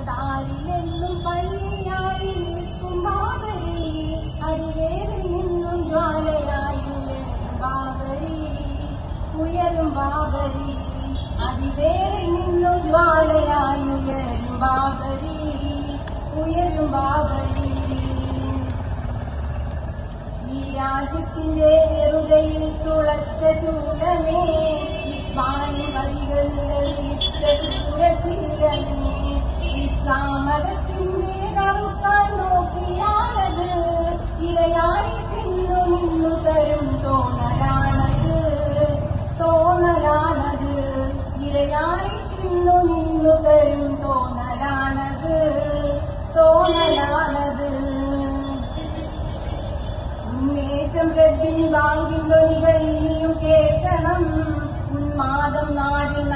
താരിലെന്നും പള്ളിയായി നിൽക്കും ബാബരി, അടിവേറിൽ നിന്നും ജ്വാലയായി ഉയരും ബാബരി, അടിവേറിൽ നിന്നും ജ്വാലയായി ഉയരും ബാബരി, ഉയരും ബാബരി. ഈ രാജ്യത്തിന്റെ നെറുകയിൽ തുളച്ച ചൂലമേ, ഇസ്മായിൽ വരികളിലിട്ട ശൂരശീലമേ, ഇസ്ലാം മതത്തിന്റെ കറുക്കാൻ നോക്കിയാലത് ഇരയായിട്ടിന്നു നിന്നു തരും തോന്നലാണത്, തോന്നലാണത്, ഇരയായിട്ടിന്നു നിന്നു തരും തോന്നലാണത്, തോന്നലാണത്. ഉന്മേഷം റബ്ബിൻ വാങ്ങിൽ ധ്വനികൾ ഇനിയും കേൾക്കണം, ഉന്മാദം നാടിൽ